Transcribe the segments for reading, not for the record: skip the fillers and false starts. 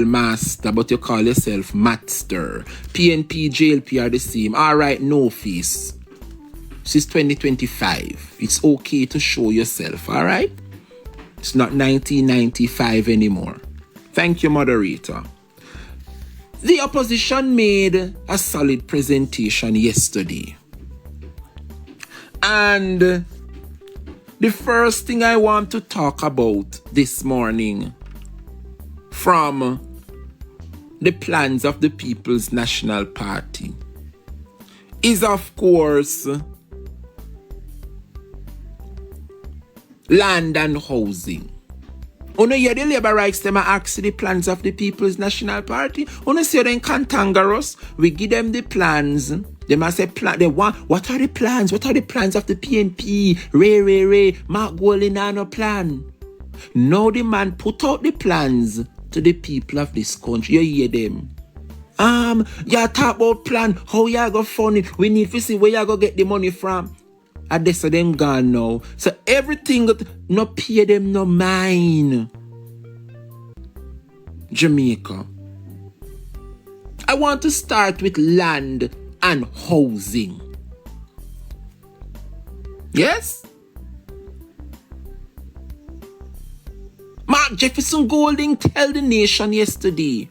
master, but you call yourself master. PNP, JLP are the same. Alright, no face. Since 2025, it's okay to show yourself, alright? It's not 1995 anymore. Thank you, moderator. The opposition made a solid presentation yesterday. And the first thing I want to talk about this morning from the plans of the People's National Party is, of course, land and housing. Uno hear the labor rights them ask the plans of the People's National Party. Uno see them cantankerous. We give them the plans. They must say plan. They want. What are the plans? What are the plans of the PNP? Ray. Mark Golinano plan. Now the man put out the plans to the people of this country. You hear them? You talk about plan. How you go fund it? We need to see where you go get the money from. And they say them gone now. So everything that no pay them no mind. Jamaica. I want to start with land and housing. Yes? Mark Jefferson Golding tell the nation yesterday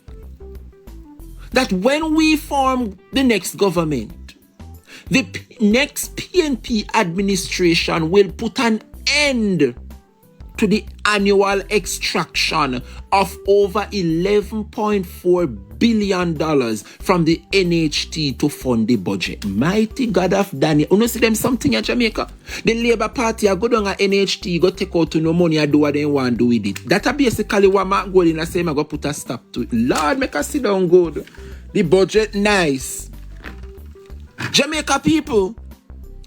that when we form the next government, the next PNP administration will put an end to the annual extraction of over $11.4 billion from the NHT to fund the budget. Mighty God of Daniel. You know see them something in Jamaica? The Labour Party are go down at NHT, go take out to no money and do what they want to do with it. That's basically what Mark Golding is saying. I go put a stop to it. Lord, make us sit down good. The budget nice. Jamaica people,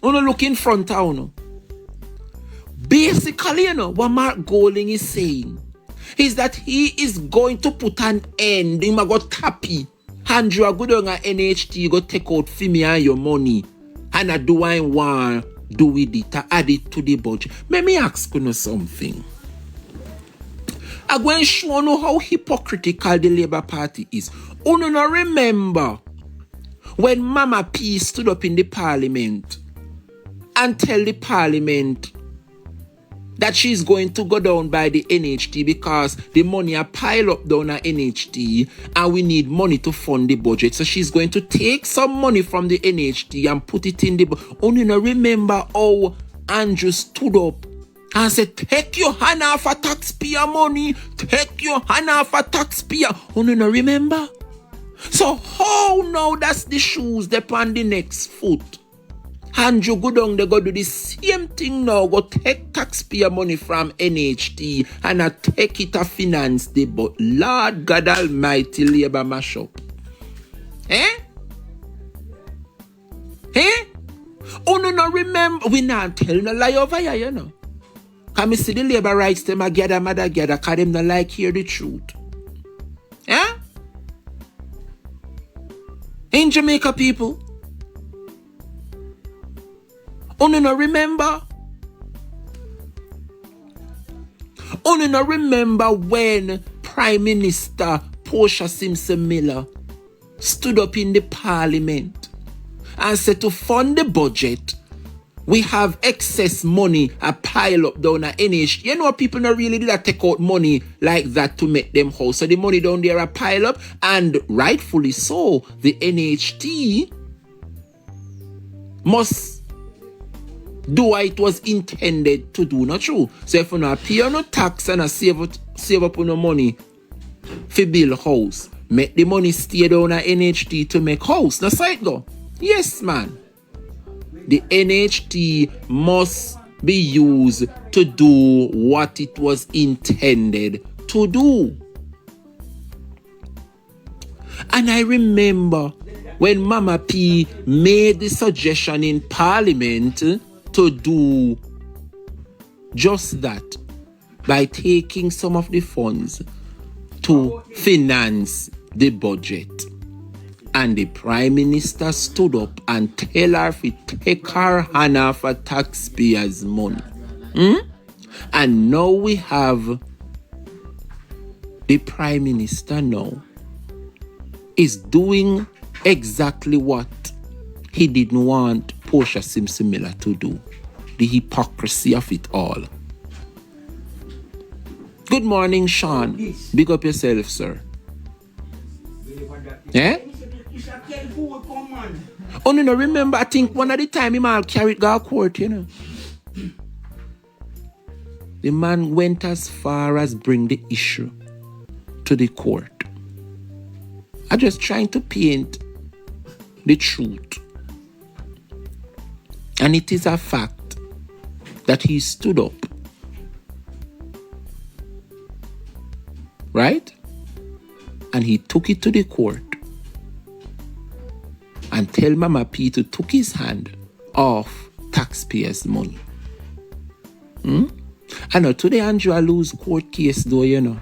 you know, look in front of you. Basically, you know, what Mark Golding is saying is that he is going to put an end. He go tappy. ANJU a go down at NHT, go take out for me and your money. And I do what I want do with it, to add it to the budget. Let me ask you something. I'm going to show you how hypocritical the Labour Party is. You know, remember when Mama P stood up in the parliament and tell the parliament that she's going to go down by the NHT because the money are pile up down at NHT and we need money to fund the budget. So she's going to take some money from the NHT and put it in the budget. Only now remember how ANJU stood up and said, take your hand off a taxpayer money. Take your hand off a taxpayer. Only now remember? So how now that's the shoes they on the next foot? ANJU go down, they go do the same thing now, go take taxpayer money from NHT and I take it to finance the but Lord God Almighty Labour mash up. Eh? Oh no, remember, we not tell no lie over here, you know. Can me see the Labour rights them a gather, cause them not like hear the truth. Eh? In Jamaica people, only no remember? Only no remember when Prime Minister Portia Simpson Miller stood up in the parliament and said to fund the budget, we have excess money a pile up down at NH. You know people not really did that take out money like that to make them house. So the money down there a pile up and rightfully so, the NHT must do what it was intended to do, not true? So if you not pay no tax and save up no money for build house, make the money stay down at NHT to make house. Now side go. Yes, man. The NHT must be used to do what it was intended to do. And I remember when Mama P made the suggestion in Parliament to do just that by taking some of the funds to finance the budget. And the Prime Minister stood up and tell her to take her hand off a taxpayers' money. And now we have the Prime Minister now is doing exactly what he didn't want Portia Simpson Miller to do. The hypocrisy of it all. Good morning, Sean. Big up yourself, sir. Eh? Oh, no, remember, I think one of the time he man carried go court, you know. The man went as far as bring the issue to the court. I'm just trying to paint the truth. And it is a fact that he stood up. Right? And he took it to the court and tell Mama P to took his hand off taxpayers' money. I know today ANJU lose court case though, you know.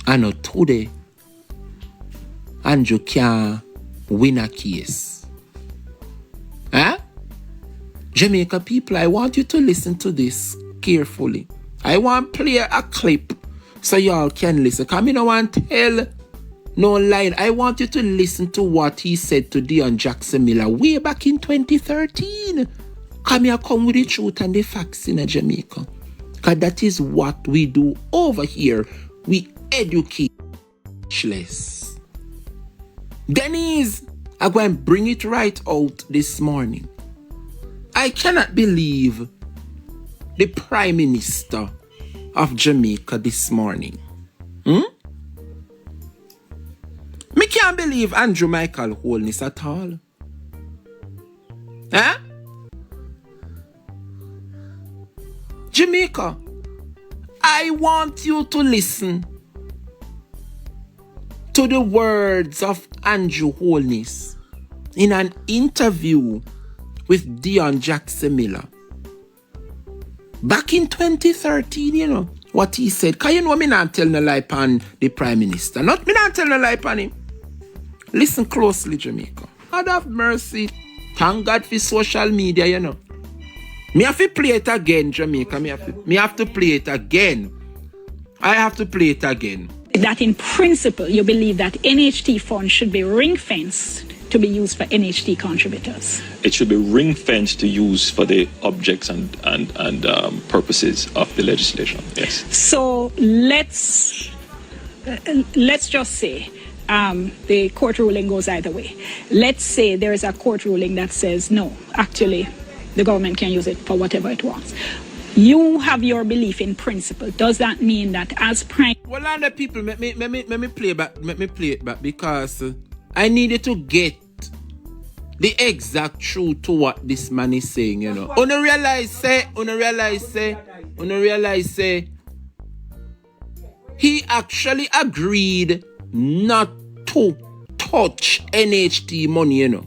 I know today ANJU can't win a case. Huh? Jamaica people, I want you to listen to this carefully. I want to play a clip so y'all can listen. Because I don't want to tell no lie. I want you to listen to what he said to Dion Jackson Miller way back in 2013. Come here, come with the truth and the facts in Jamaica. Because that is what we do over here. We educate less. Denise, I'm going to bring it right out this morning. I cannot believe the Prime Minister of Jamaica this morning. Me can't believe Andrew Michael Holness at all. Huh? Jamaica, I want you to listen to the words of Andrew Holness in an interview with Dion Jackson Miller. Back in 2013, you know, what he said. Because you know me not tell no lie on the Prime Minister. Not me not tell no lie on him. Listen closely, Jamaica. God have mercy. Thank God for social media, you know. Me have to play it again, Jamaica. Me have to play it again. I have to play it again. That in principle, you believe that NHT funds should be ring-fenced to be used for NHT contributors. It should be ring-fenced to use for the objects and purposes of the legislation. Yes. So let's just say the court ruling goes either way. Let's say there is a court ruling that says no, actually, the government can use it for whatever it wants. You have your belief in principle. Does that mean that as prime? Well, a lot of people, let me play it back because I needed to get the exact truth to what this man is saying, you know. Una realize say, he actually agreed not to touch NHT money, you know.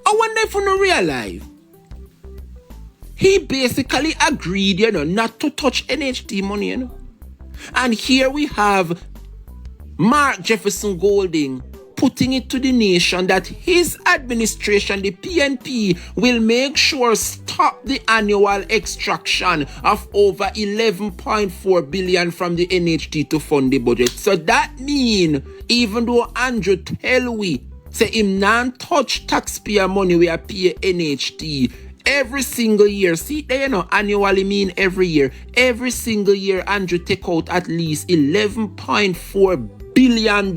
I wonder if you realize he basically agreed, you know, not to touch NHT money, you know. And here we have Mark Jefferson Golding putting it to the nation that his administration, the PNP, will make sure stop the annual extraction of over 11.4 billion from the NHT to fund the budget. So that means, even though Andrew tell we, say him not touch taxpayer money we are pay NHT every single year. See, they you know annually mean every year. Every single year, Andrew take out at least $11.4 billion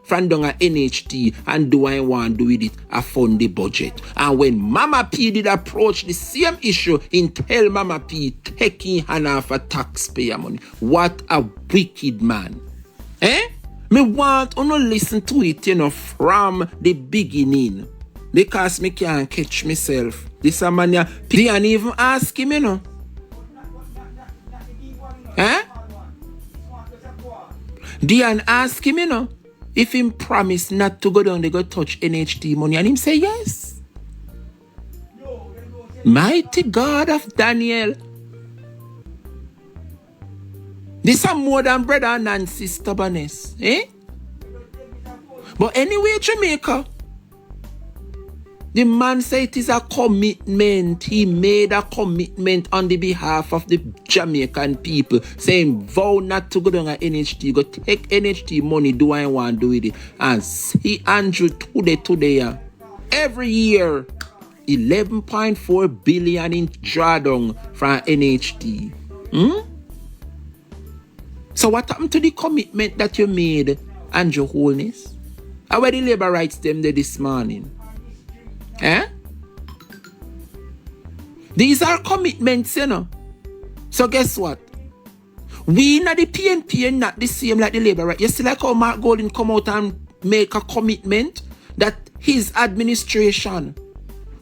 from down at NHT, and do I want to do with it a fund the budget. And when Mama P did approach the same issue, in tell Mama P taking hand off a taxpayer money. What a wicked man. Eh? Me want to listen to it, you know, from the beginning. Because me can't catch myself. This a man, they ain't even ask him, you know. Eh? They ain't ask him, you know, if him promise not to go down, they go touch NHT money. And him say yes. Mighty God of Daniel. This is more than brother and sister stubbornness. Eh? But anyway, Jamaica, The man said it is a commitment. He made a commitment on the behalf of the Jamaican people, saying, vow not to go down at NHT, go take NHT money, do what I want to do with it. And see Andrew today, every year, 11.4 billion in drawdown from NHT. So what happened to the commitment that you made, Andrew Holness? How were the labor rights them there this morning? These are commitments, you know. So guess what? We not the PNP and not the same like the labor rights. You see like how Mark Golding come out and make a commitment that his administration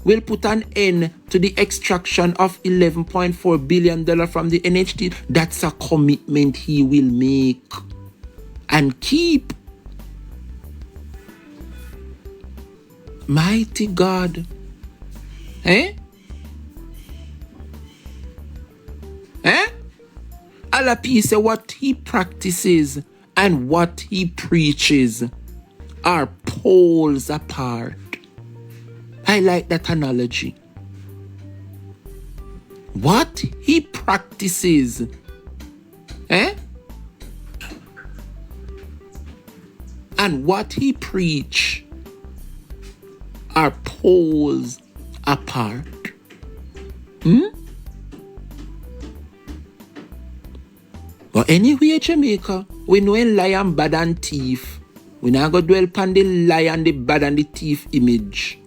will put an end to the extraction of $11.4 billion from the NHT. That's a commitment he will make and keep. Mighty God. Alapi said what he practices and what he preaches are poles apart. I like that analogy. What he practices, and what he preach are poles apart. But anyway, Jamaica, we know a lion bad and thief. We now go dwell upon the lion, the bad and the thief image.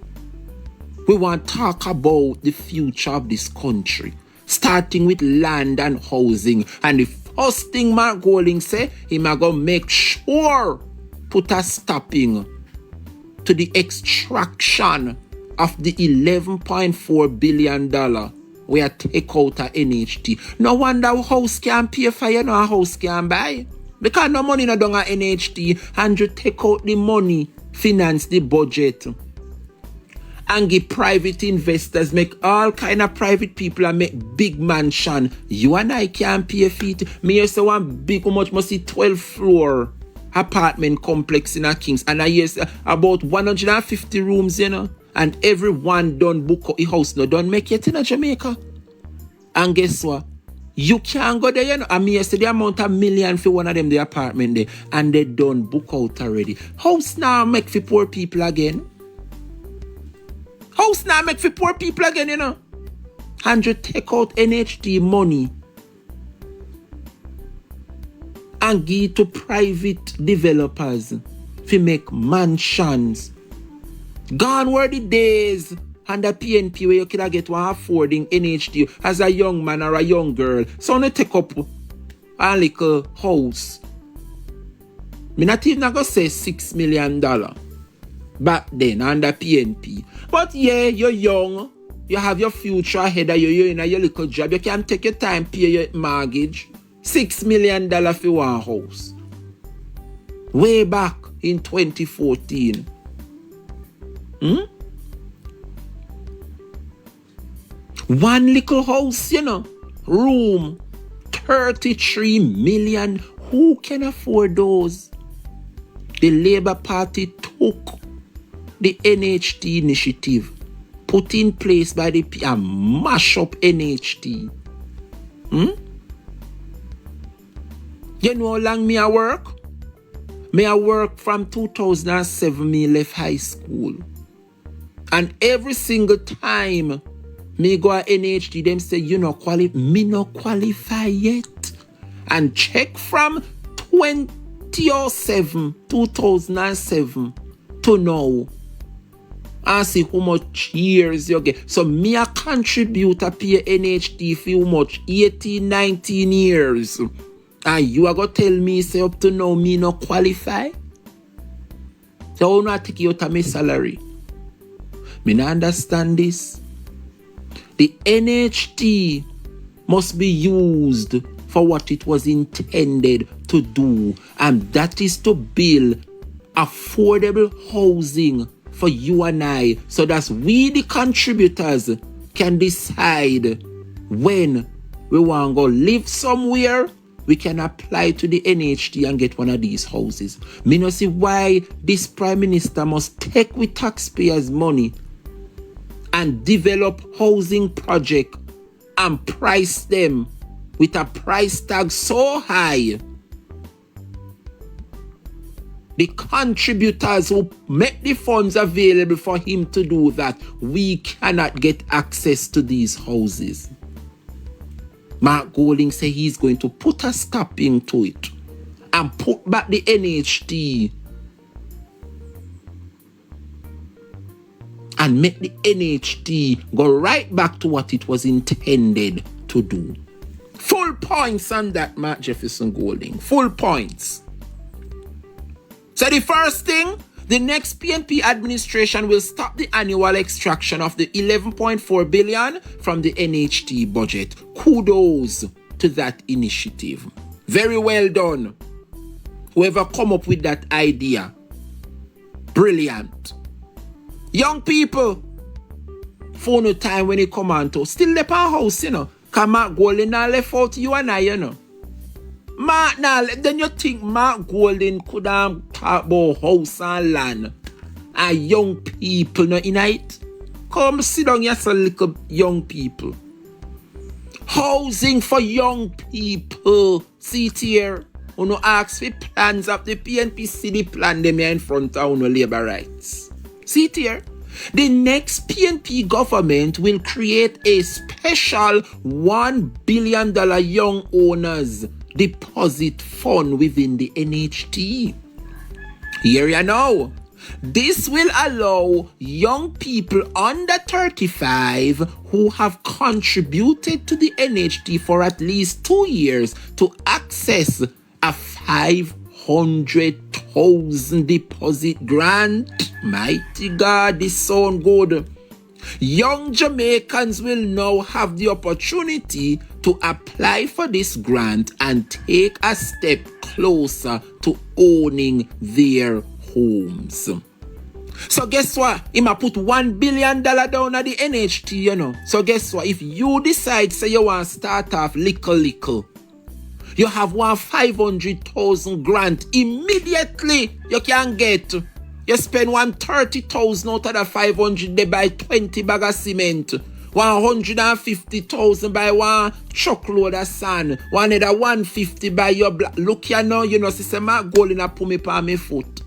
We want to talk about the future of this country, starting with land and housing. And the first thing Mark Golding say, he might go make sure put a stopping to the extraction of the $11.4 billion we are take out of NHT. No wonder house can pay for you, no house can buy. Because no money no done at NHT, and you take out the money, finance the budget, and give private investors, make all kind of private people and make big mansion. You and I can't pay for it. Me say one big, how much must see 12 floor apartment complex in a Kings, and I hear about 150 rooms, you know, and everyone done book a house, no done make it in a Jamaica. And guess what? You can't go there, you know. I mean, the amount of million for one of them, the apartment there, and they done book out already. House now make for poor people again. House now make for poor people again, you know. And you take out NHT money and give to private developers to make mansions. Gone were the days under PNP where you could get one affording NHT as a young man or a young girl. So you take up a little house. Me not even gonna say $6 million back then under PNP. But yeah, you're young. You have your future ahead of you. You're in your little job. You can take your time, pay your mortgage. $6 million for one house. Way back in 2014. One little house, you know, room, 33 million. Who can afford those? The Labour Party took the NHT initiative, put in place by the P and mash up NHT. You know how long me I work? Me I work from 2007 me left high school. And every single time me go at NHT, them say, you know, me no qualify yet. And check from 2007 to now. And see how much years you get. So me a contribute to pay NHT for how much? 18, 19 years. And you are going to tell me, say up to now, me no qualify? So I not take you out of my salary. Me not understand this. The NHT must be used for what it was intended to do. And that is to build affordable housing for you and I. So that we, the contributors, can decide when we want to go live somewhere. We can apply to the NHT and get one of these houses. Me no see why this Prime Minister must take with taxpayers' money and develop housing project and price them with a price tag so high, the contributors who make the funds available for him to do that, we cannot get access to these houses. Mark Golding said he's going to put a stopping to it and put back the NHT and make the NHT go right back to what it was intended to do. Full points on that, Mark Jefferson Golding. Full points. So the first thing, the next PNP administration will stop the annual extraction of the 11.4 billion from the NHT budget. Kudos to that initiative. Very well done. Whoever come up with that idea. Brilliant. Young people, for no time when you come on to, still left our house, you know. Because Mark Golding now left out you and I, you know. Mark, now, then you think Mark Golding could have talked about house and land and young people not in it? Come sit down here, some little young people. Housing for young people. See it here. You know, ask for plans of the PNP city plan them here in front of no labor rights. See it here. The next PNP government will create a special $1 billion young owners deposit fund within the NHT. Here you know. This will allow young people under 35 who have contributed to the NHT for at least 2 years to access a 500,000 deposit grant. Mighty God, this sounds good. Young Jamaicans will now have the opportunity to apply for this grant and take a step closer to owning their homes. So guess what? He might put $1 billion down at the NHT, you know. So guess what? If you decide, say you want to start off little, you have 500,000 grant immediately you can get. You spend 130,000 out of the 500, they buy 20 bag of cement. 150,000 by one truckload of sand. One other 150 by your black. Look here now, you know, sister Mark Golding a put me on my foot.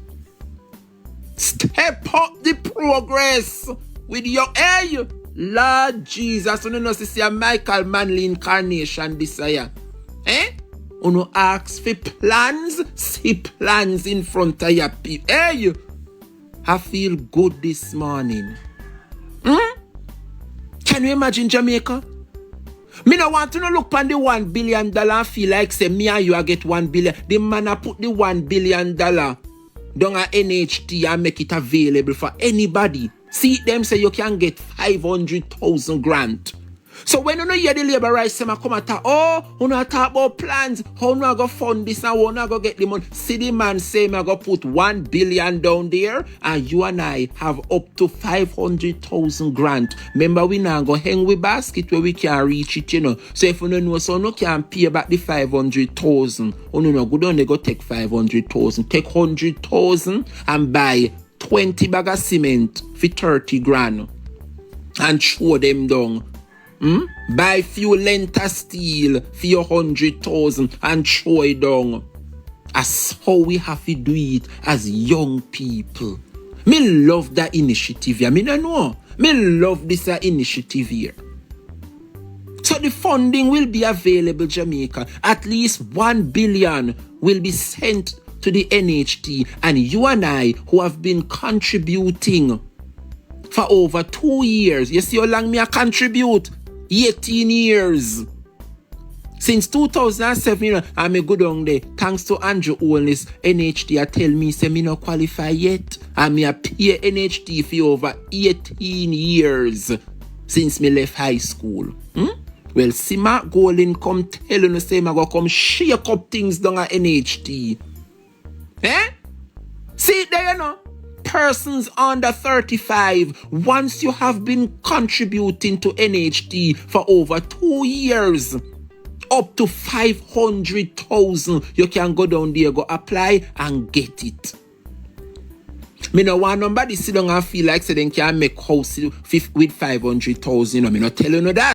Step up the progress with your hey, Lord Jesus. You know, sister Michael Manley incarnation this year. Eh? You know, ask for plans, see plans in front of your people. Hey, I feel good this morning. Can you imagine Jamaica? Me no want to no look on the $1 billion and feel like say me and you I get $1 billion. The man a put the $1 billion down a NHT and make it available for anybody. See them say you can get 500,000 grant. So when you know hear the labor rights come and talk, oh, you know talk about plans, how you go fund this and how you go get the money. See the man say I go put $1 billion down there and you and I have up to 500,000 grant. Remember we now go hang with basket where we can reach it, you know. So if you don't know, so you can pay back the 500,000. Oh no, go down, they go take 500,000. Take 100,000 and buy 20 bag of cement for 30 grand and throw them down. Buy few length of steel for your 100,000 and throw it down. That's how we have to do it as young people. Me love that initiative here. Me no know. Me love this initiative here. So the funding will be available, Jamaica. At least 1 billion will be sent to the NHT, and you and I who have been contributing for over 2 years. You see how long me I contribute? 18 years. Since 2007, you know, I'm a good on there. Thanks to ANJU owners, NHT I tell me, say me no qualify yet. And me a pay NHT for over 18 years since me left high school. Well, see Mark Golding come tell you, say I go come shake up things down at NHT. Eh? See it there, you know? Persons under 35, once you have been contributing to NHT for over 2 years, up to 500,000, you can go down there, go apply and get it. Me no want nobody sit down and feel like say they can make house with 500,000. Me not telling you that.